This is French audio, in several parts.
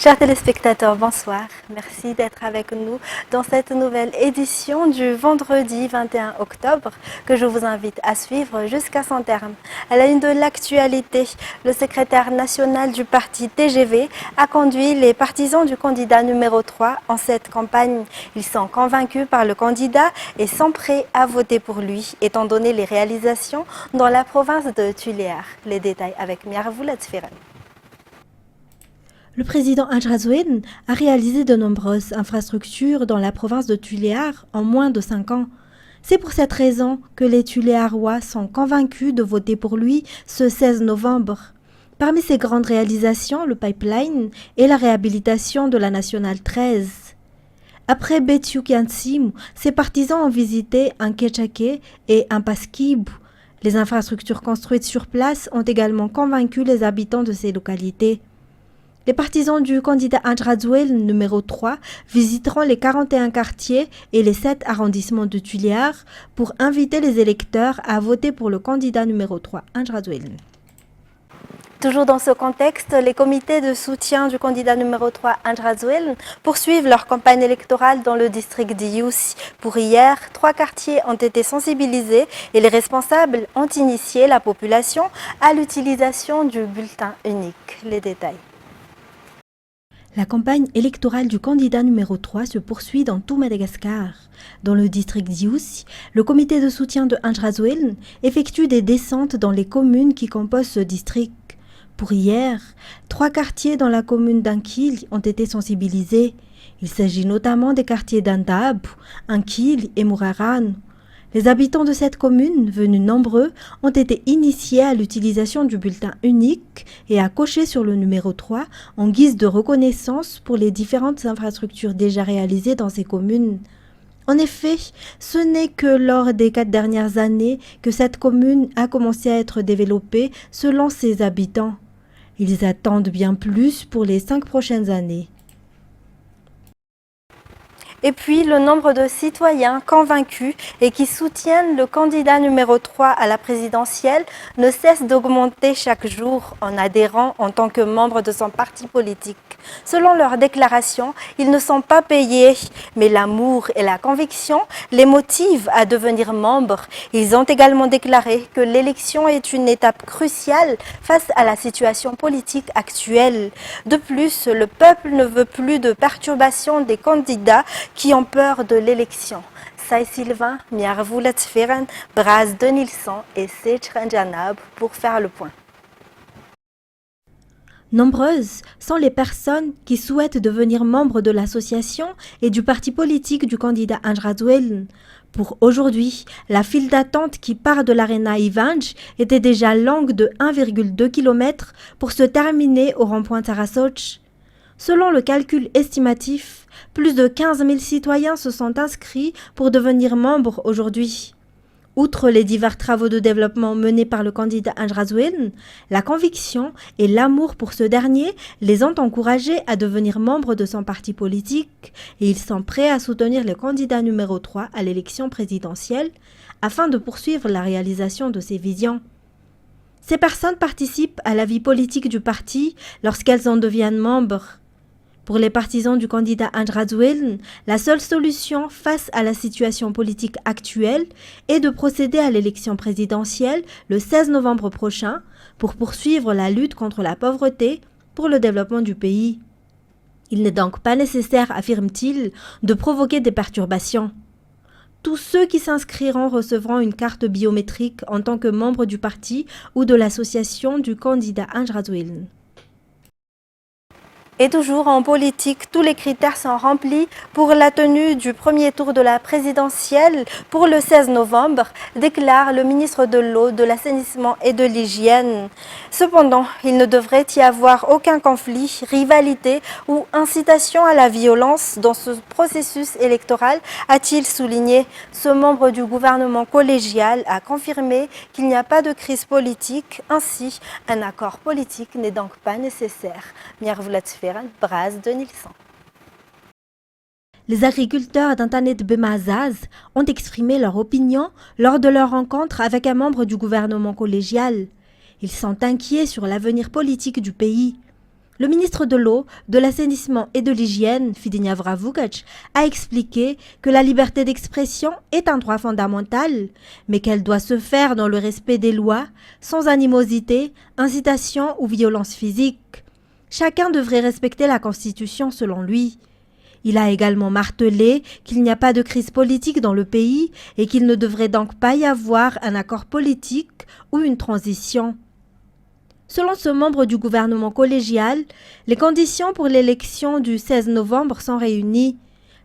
Chers téléspectateurs, bonsoir. Merci d'être avec nous dans cette nouvelle édition du vendredi 21 octobre que je vous invite à suivre jusqu'à son terme. À la une de l'actualité, le secrétaire national du parti TGV a conduit les partisans du candidat numéro 3 en cette campagne. Ils sont convaincus par le candidat et sont prêts à voter pour lui, étant donné les réalisations dans la province de Tuléar. Les détails avec Miarvoula Tfiren. Le président Anjrazouine a réalisé de nombreuses infrastructures dans la province de Tuléar en moins de 5 ans. C'est pour cette raison que les Tuléarois sont convaincus de voter pour lui ce 16 novembre. Parmi ses grandes réalisations, le pipeline et la réhabilitation de la nationale 13. Après Betioukyansim, ses partisans ont visité un Ketchake et un Paskib. Les infrastructures construites sur place ont également convaincu les habitants de ces localités. Les partisans du candidat Anjrazouine numéro 3 visiteront les 41 quartiers et les 7 arrondissements de Tuléar pour inviter les électeurs à voter pour le candidat numéro 3, Anjrazouine. Toujours dans ce contexte, les comités de soutien du candidat numéro 3, Anjrazouine, poursuivent leur campagne électorale dans le district d'Youssi. Pour hier, 3 quartiers ont été sensibilisés et les responsables ont initié la population à l'utilisation du bulletin unique. Les détails. La campagne électorale du candidat numéro 3 se poursuit dans tout Madagascar. Dans le district d'Youssi, le comité de soutien de Anjrazouine effectue des descentes dans les communes qui composent ce district. Pour hier, 3 quartiers dans la commune d'Ankil ont été sensibilisés. Il s'agit notamment des quartiers d'Andab, Ankil et Mouraran. Les habitants de cette commune, venus nombreux, ont été initiés à l'utilisation du bulletin unique et à cocher sur le numéro 3 en guise de reconnaissance pour les différentes infrastructures déjà réalisées dans ces communes. En effet, ce n'est que lors des 4 dernières années que cette commune a commencé à être développée selon ses habitants. Ils attendent bien plus pour les 5 prochaines années. Et puis, le nombre de citoyens convaincus et qui soutiennent le candidat numéro 3 à la présidentielle ne cesse d'augmenter chaque jour en adhérant en tant que membre de son parti politique. Selon leurs déclarations, ils ne sont pas payés, mais l'amour et la conviction les motivent à devenir membres. Ils ont également déclaré que l'élection est une étape cruciale face à la situation politique actuelle. De plus, le peuple ne veut plus de perturbations des candidats qui ont peur de l'élection. Saï Sylvain, Miarvoula Tfiren, Braz Denilson et Sechran Janab pour faire le point. Nombreuses sont les personnes qui souhaitent devenir membres de l'association et du parti politique du candidat Anjrazouine. Pour aujourd'hui, la file d'attente qui part de l'aréna Ivanj était déjà longue de 1,2 km pour se terminer au rond-point Tarasoch. Selon le calcul estimatif, plus de 15 000 citoyens se sont inscrits pour devenir membres aujourd'hui. Outre les divers travaux de développement menés par le candidat Anjrazouine, la conviction et l'amour pour ce dernier les ont encouragés à devenir membres de son parti politique et ils sont prêts à soutenir le candidat numéro 3 à l'élection présidentielle afin de poursuivre la réalisation de ses visions. Ces personnes participent à la vie politique du parti lorsqu'elles en deviennent membres. Pour les partisans du candidat Anjrazouine, la seule solution face à la situation politique actuelle est de procéder à l'élection présidentielle le 16 novembre prochain pour poursuivre la lutte contre la pauvreté pour le développement du pays. Il n'est donc pas nécessaire, affirme-t-il, de provoquer des perturbations. Tous ceux qui s'inscriront recevront une carte biométrique en tant que membres du parti ou de l'association du candidat Anjrazouine. Et toujours en politique, tous les critères sont remplis pour la tenue du premier tour de la présidentielle pour le 16 novembre, déclare le ministre de l'Eau, de l'Assainissement et de l'Hygiène. Cependant, il ne devrait y avoir aucun conflit, rivalité ou incitation à la violence dans ce processus électoral, a-t-il souligné. Ce membre du gouvernement collégial a confirmé qu'il n'y a pas de crise politique, ainsi un accord politique n'est donc pas nécessaire. Braz Denilson. Les agriculteurs d'Intanet Bemazaz ont exprimé leur opinion lors de leur rencontre avec un membre du gouvernement collégial. Ils sont inquiets sur l'avenir politique du pays. Le ministre de l'Eau, de l'Assainissement et de l'Hygiène, Fidenja Vukac, a expliqué que la liberté d'expression est un droit fondamental, mais qu'elle doit se faire dans le respect des lois, sans animosité, incitation ou violence physique. Chacun devrait respecter la Constitution selon lui. Il a également martelé qu'il n'y a pas de crise politique dans le pays et qu'il ne devrait donc pas y avoir un accord politique ou une transition. Selon ce membre du gouvernement collégial, les conditions pour l'élection du 16 novembre sont réunies.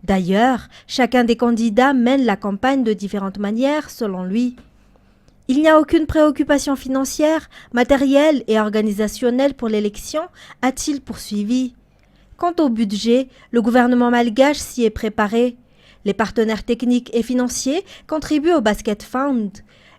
D'ailleurs, chacun des candidats mène la campagne de différentes manières, selon lui. Il n'y a aucune préoccupation financière, matérielle et organisationnelle pour l'élection, a-t-il poursuivi. Quant au budget, le gouvernement malgache s'y est préparé. Les partenaires techniques et financiers contribuent au Basket Fund.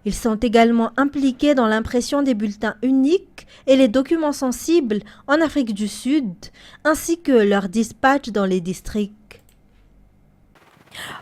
Ils sont également impliqués dans l'impression des bulletins uniques et les documents sensibles en Afrique du Sud, ainsi que leur dispatch dans les districts.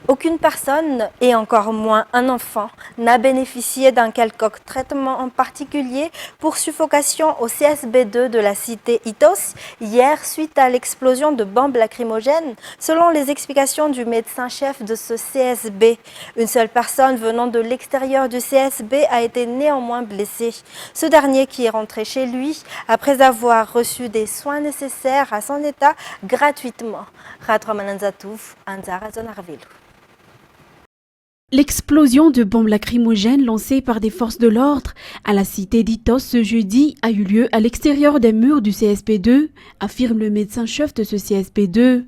Aucune personne, et encore moins un enfant, n'a bénéficié d'un quelconque traitement en particulier pour suffocation au CSB2 de la cité Itos hier suite à l'explosion de bombes lacrymogènes, selon les explications du médecin-chef de ce CSB. Une seule personne venant de l'extérieur du CSB a été néanmoins blessée. Ce dernier qui est rentré chez lui après avoir reçu des soins nécessaires à son état gratuitement. L'explosion de bombes lacrymogènes lancées par des forces de l'ordre à la cité d'Itos ce jeudi a eu lieu à l'extérieur des murs du CSP2, affirme le médecin-chef de ce CSP2.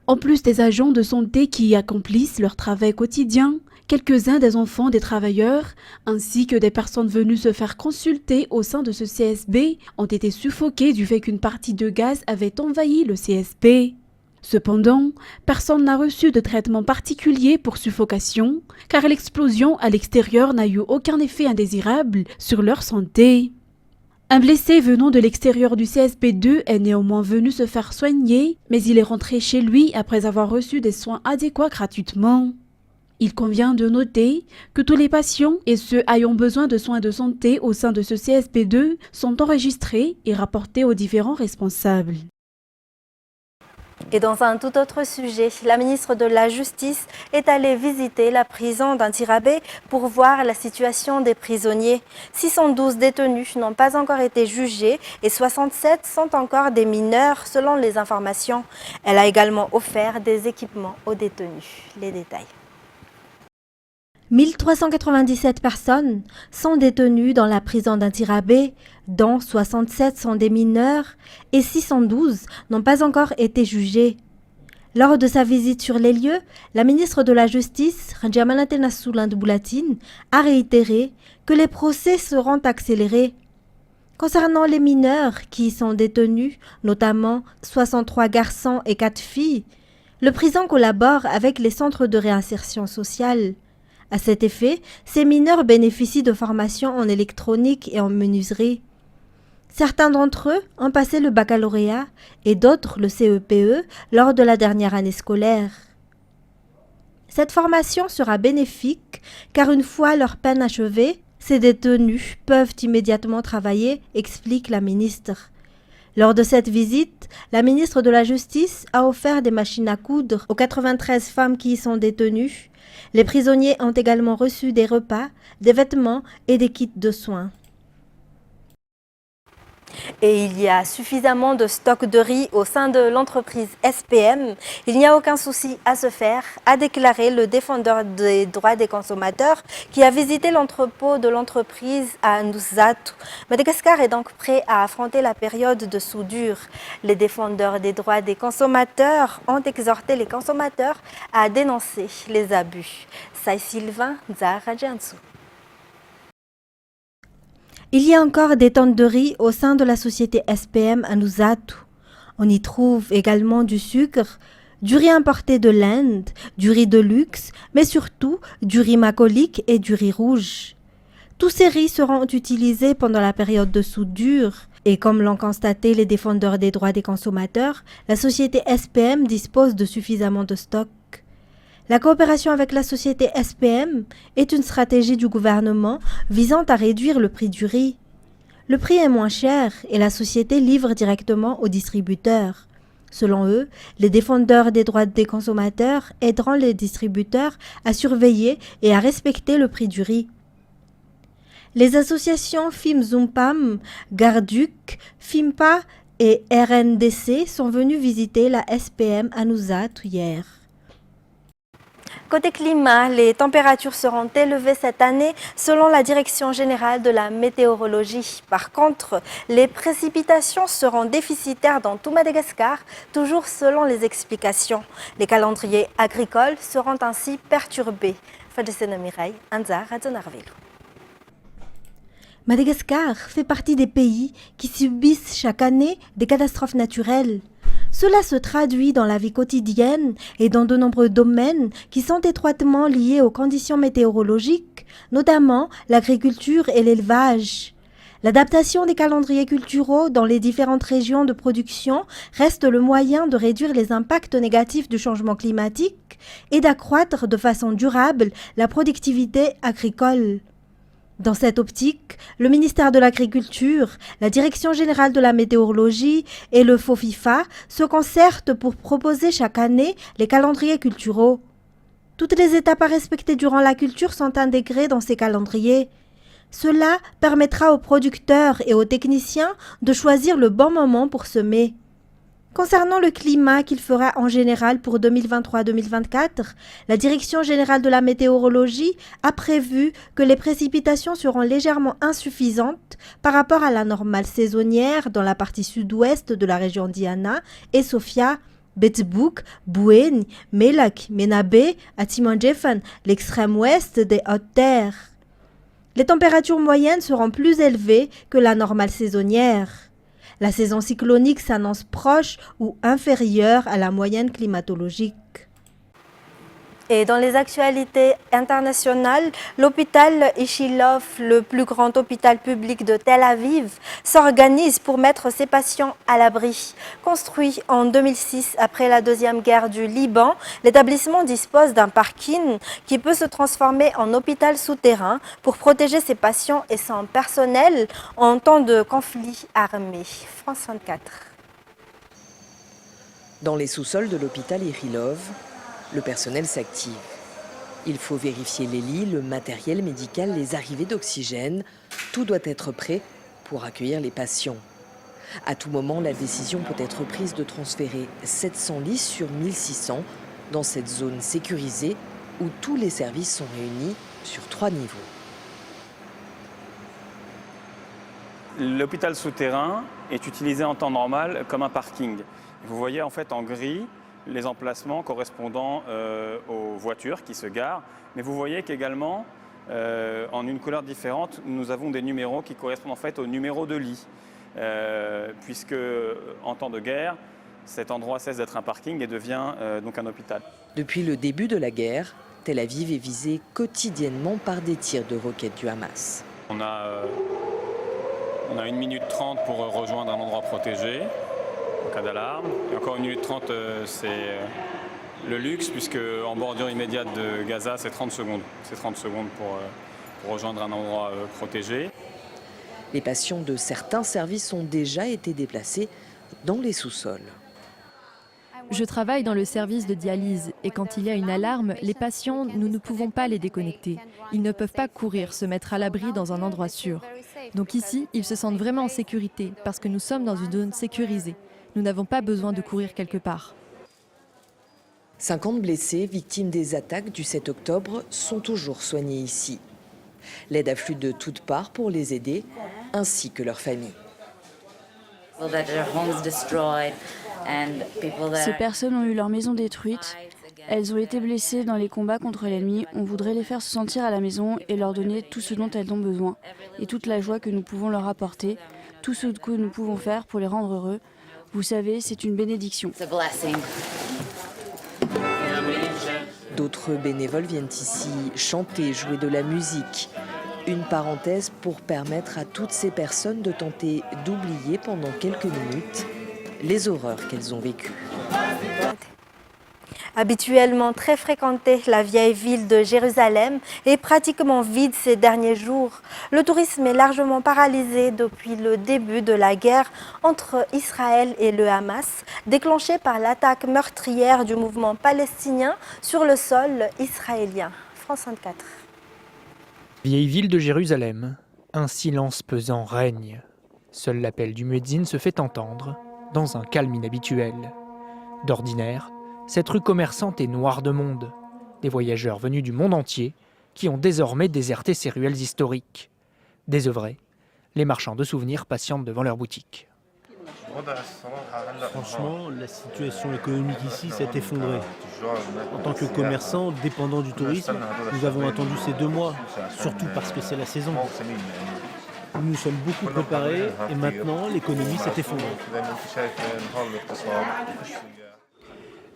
En plus des agents de santé qui y accomplissent leur travail quotidien, quelques-uns des enfants des travailleurs, ainsi que des personnes venues se faire consulter au sein de ce CSB, ont été suffoqués du fait qu'une partie de gaz avait envahi le CSB. Cependant, personne n'a reçu de traitement particulier pour suffocation, car l'explosion à l'extérieur n'a eu aucun effet indésirable sur leur santé. Un blessé venant de l'extérieur du CSP2 est néanmoins venu se faire soigner, mais il est rentré chez lui après avoir reçu des soins adéquats gratuitement. Il convient de noter que tous les patients et ceux ayant besoin de soins de santé au sein de ce CSP2 sont enregistrés et rapportés aux différents responsables. Et dans un tout autre sujet, la ministre de la Justice est allée visiter la prison d'Antirabé pour voir la situation des prisonniers. 612 détenus n'ont pas encore été jugés et 67 sont encore des mineurs selon les informations. Elle a également offert des équipements aux détenus. Les détails. 1397 personnes sont détenues dans la prison d'Antirabé, dont 67 sont des mineurs et 612 n'ont pas encore été jugés. Lors de sa visite sur les lieux, la ministre de la Justice, Randjamanate Nassouland Boulatine, a réitéré que les procès seront accélérés. Concernant les mineurs qui y sont détenus, notamment 63 garçons et 4 filles, le prison collabore avec les centres de réinsertion sociale. À cet effet, ces mineurs bénéficient de formations en électronique et en menuiserie. Certains d'entre eux ont passé le baccalauréat et d'autres le CEPE lors de la dernière année scolaire. Cette formation sera bénéfique car une fois leur peine achevée, ces détenus peuvent immédiatement travailler, explique la ministre. Lors de cette visite, la ministre de la Justice a offert des machines à coudre aux 93 femmes qui y sont détenues. Les prisonniers ont également reçu des repas, des vêtements et des kits de soins. Et il y a suffisamment de stock de riz au sein de l'entreprise SPM. Il n'y a aucun souci à se faire, a déclaré le défendeur des droits des consommateurs qui a visité l'entrepôt de l'entreprise à Nusatu. Madagascar est donc prêt à affronter la période de soudure. Les défendeurs des droits des consommateurs ont exhorté les consommateurs à dénoncer les abus. Sai Sylvain, Zahra Djansou. Il y a encore des tentes de riz au sein de la société SPM à Nusatu. On y trouve également du sucre, du riz importé de l'Inde, du riz de luxe, mais surtout du riz macolique et du riz rouge. Tous ces riz seront utilisés pendant la période de soudure et comme l'ont constaté les défendeurs des droits des consommateurs, la société SPM dispose de suffisamment de stock. La coopération avec la société SPM est une stratégie du gouvernement visant à réduire le prix du riz. Le prix est moins cher et la société livre directement aux distributeurs. Selon eux, les défendeurs des droits des consommateurs aideront les distributeurs à surveiller et à respecter le prix du riz. Les associations FIMZUMPAM, Garduc, FIMPA et RNDC sont venues visiter la SPM à Nouzat hier. Côté climat, les températures seront élevées cette année selon la Direction générale de la météorologie. Par contre, les précipitations seront déficitaires dans tout Madagascar, toujours selon les explications. Les calendriers agricoles seront ainsi perturbés. Madagascar fait partie des pays qui subissent chaque année des catastrophes naturelles. Cela se traduit dans la vie quotidienne et dans de nombreux domaines qui sont étroitement liés aux conditions météorologiques, notamment l'agriculture et l'élevage. L'adaptation des calendriers culturaux dans les différentes régions de production reste le moyen de réduire les impacts négatifs du changement climatique et d'accroître de façon durable la productivité agricole. Dans cette optique, le ministère de l'Agriculture, la Direction générale de la météorologie et le FOFIFA se concertent pour proposer chaque année les calendriers culturaux. Toutes les étapes à respecter durant la culture sont intégrées dans ces calendriers. Cela permettra aux producteurs et aux techniciens de choisir le bon moment pour semer. Concernant le climat qu'il fera en général pour 2023-2024, la Direction générale de la météorologie a prévu que les précipitations seront légèrement insuffisantes par rapport à la normale saisonnière dans la partie sud-ouest de la région d'Iana et Sofia, Betsbouk, Bouéni, Melak, Menabe, Atimandjefan, l'extrême ouest des Hautes-Terres. Les températures moyennes seront plus élevées que la normale saisonnière. La saison cyclonique s'annonce proche ou inférieure à la moyenne climatologique. Et dans les actualités internationales, l'hôpital Ichilov, le plus grand hôpital public de Tel Aviv, s'organise pour mettre ses patients à l'abri. Construit en 2006 après la Deuxième Guerre du Liban, l'établissement dispose d'un parking qui peut se transformer en hôpital souterrain pour protéger ses patients et son personnel en temps de conflit armé. France 24. Dans les sous-sols de l'hôpital Ichilov, le personnel s'active. Il faut vérifier les lits, le matériel médical, les arrivées d'oxygène. Tout doit être prêt pour accueillir les patients. À tout moment, la décision peut être prise de transférer 700 lits sur 1600 dans cette zone sécurisée où tous les services sont réunis sur 3 niveaux. L'hôpital souterrain est utilisé en temps normal comme un parking. Vous voyez en fait en gris les emplacements correspondant aux voitures qui se garent. Mais vous voyez qu'également, en une couleur différente, nous avons des numéros qui correspondent en fait aux numéros de lit. Puisque en temps de guerre, cet endroit cesse d'être un parking et devient donc un hôpital. Depuis le début de la guerre, Tel Aviv est visée quotidiennement par des tirs de roquettes du Hamas. On a 1 minute 30 pour rejoindre un endroit protégé en cas d'alarme. Et encore 1 minute 30, c'est le luxe, puisque en bordure immédiate de Gaza, c'est 30 secondes. C'est 30 secondes pour rejoindre un endroit protégé. Les patients de certains services ont déjà été déplacés dans les sous-sols. Je travaille dans le service de dialyse et quand il y a une alarme, les patients, nous ne pouvons pas les déconnecter. Ils ne peuvent pas courir, se mettre à l'abri dans un endroit sûr. Donc ici, ils se sentent vraiment en sécurité parce que nous sommes dans une zone sécurisée. Nous n'avons pas besoin de courir quelque part. 50 blessés, victimes des attaques du 7 octobre, sont toujours soignés ici. L'aide afflue de toutes parts pour les aider, ainsi que leurs familles. Ces personnes ont eu leur maison détruite. Elles ont été blessées dans les combats contre l'ennemi. On voudrait les faire se sentir à la maison et leur donner tout ce dont elles ont besoin. Et toute la joie que nous pouvons leur apporter, tout ce que nous pouvons faire pour les rendre heureux. Vous savez, c'est une bénédiction. D'autres bénévoles viennent ici chanter, jouer de la musique. Une parenthèse pour permettre à toutes ces personnes de tenter d'oublier pendant quelques minutes les horreurs qu'elles ont vécues. Habituellement très fréquentée, la vieille ville de Jérusalem est pratiquement vide ces derniers jours. Le tourisme est largement paralysé depuis le début de la guerre entre Israël et le Hamas, déclenchée par l'attaque meurtrière du mouvement palestinien sur le sol israélien. France 24. Vieille ville de Jérusalem, un silence pesant règne. Seul l'appel du muezzin se fait entendre, dans un calme inhabituel. D'ordinaire, cette rue commerçante est noire de monde. Des voyageurs venus du monde entier qui ont désormais déserté ces ruelles historiques. Désœuvrés, les marchands de souvenirs patientent devant leurs boutiques. Franchement, la situation économique ici s'est effondrée. En tant que commerçants dépendants du tourisme, nous avons attendu ces 2 mois, surtout parce que c'est la saison. Nous nous sommes beaucoup préparés et maintenant l'économie s'est effondrée.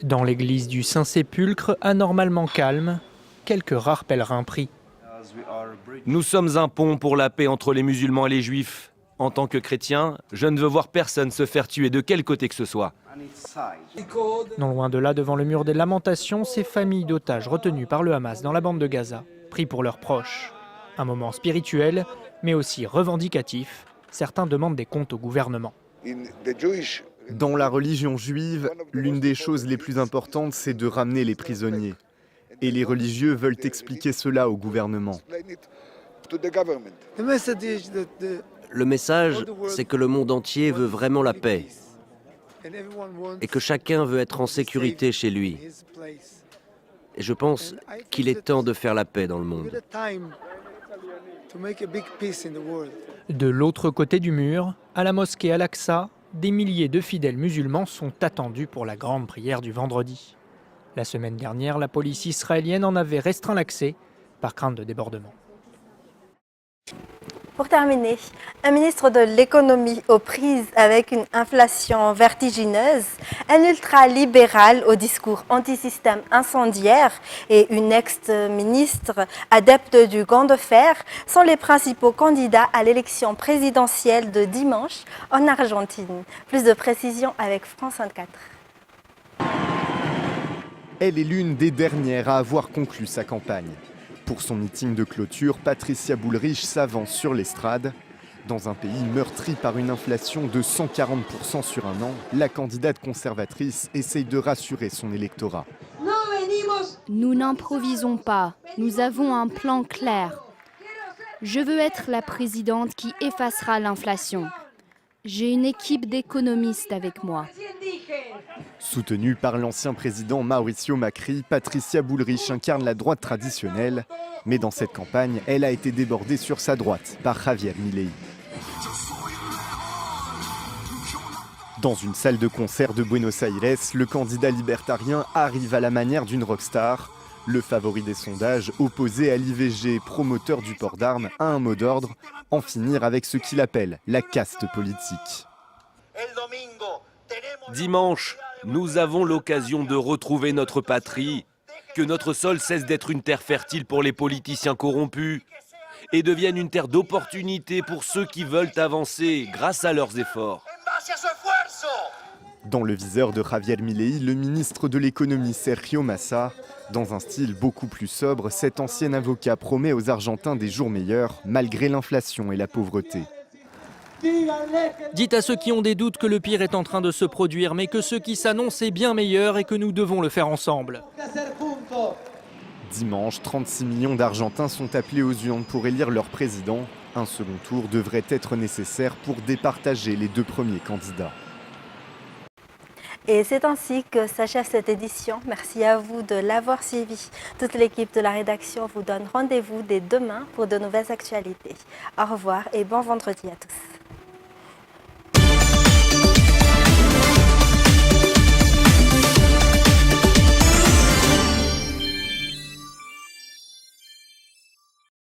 Dans l'église du Saint-Sépulcre, anormalement calme, quelques rares pèlerins prient. Nous sommes un pont pour la paix entre les musulmans et les juifs. En tant que chrétien, je ne veux voir personne se faire tuer de quel côté que ce soit. Non loin de là, devant le mur des lamentations, ces familles d'otages retenues par le Hamas dans la bande de Gaza prient pour leurs proches. Un moment spirituel, mais aussi revendicatif. Certains demandent des comptes au gouvernement. Dans la religion juive, l'une des choses les plus importantes, c'est de ramener les prisonniers. Et les religieux veulent expliquer cela au gouvernement. Le message, c'est que le monde entier veut vraiment la paix et que chacun veut être en sécurité chez lui. Et je pense qu'il est temps de faire la paix dans le monde. De l'autre côté du mur, à la mosquée Al-Aqsa, des milliers de fidèles musulmans sont attendus pour la grande prière du vendredi. La semaine dernière, la police israélienne en avait restreint l'accès par crainte de débordement. Pour terminer, un ministre de l'économie aux prises avec une inflation vertigineuse, un ultralibéral au discours anti-système incendiaire et une ex-ministre adepte du gant de fer sont les principaux candidats à l'élection présidentielle de dimanche en Argentine. Plus de précisions avec France 24. Elle est l'une des dernières à avoir conclu sa campagne. Pour son meeting de clôture, Patricia Bullrich s'avance sur l'estrade. Dans un pays meurtri par une inflation de 140% sur un an, la candidate conservatrice essaye de rassurer son électorat. Nous n'improvisons pas, nous avons un plan clair. Je veux être la présidente qui effacera l'inflation. J'ai une équipe d'économistes avec moi. Soutenue par l'ancien président Mauricio Macri, Patricia Bullrich incarne la droite traditionnelle. Mais dans cette campagne, elle a été débordée sur sa droite par Javier Milei. Dans une salle de concert de Buenos Aires, le candidat libertarien arrive à la manière d'une rockstar. Le favori des sondages, opposé à l'IVG, promoteur du port d'armes, a un mot d'ordre, en finir avec ce qu'il appelle la caste politique. Dimanche, nous avons l'occasion de retrouver notre patrie, que notre sol cesse d'être une terre fertile pour les politiciens corrompus et devienne une terre d'opportunité pour ceux qui veulent avancer grâce à leurs efforts. Dans le viseur de Javier Milei, le ministre de l'économie Sergio Massa. Dans un style beaucoup plus sobre, cet ancien avocat promet aux Argentins des jours meilleurs, malgré l'inflation et la pauvreté. Dites à ceux qui ont des doutes que le pire est en train de se produire, mais que ce qui s'annonce est bien meilleur et que nous devons le faire ensemble. Dimanche, 36 millions d'Argentins sont appelés aux urnes pour élire leur président. Un second tour devrait être nécessaire pour départager les 2 premiers candidats. Et c'est ainsi que s'achève cette édition. Merci à vous de l'avoir suivi. Toute l'équipe de la rédaction vous donne rendez-vous dès demain pour de nouvelles actualités. Au revoir et bon vendredi à tous.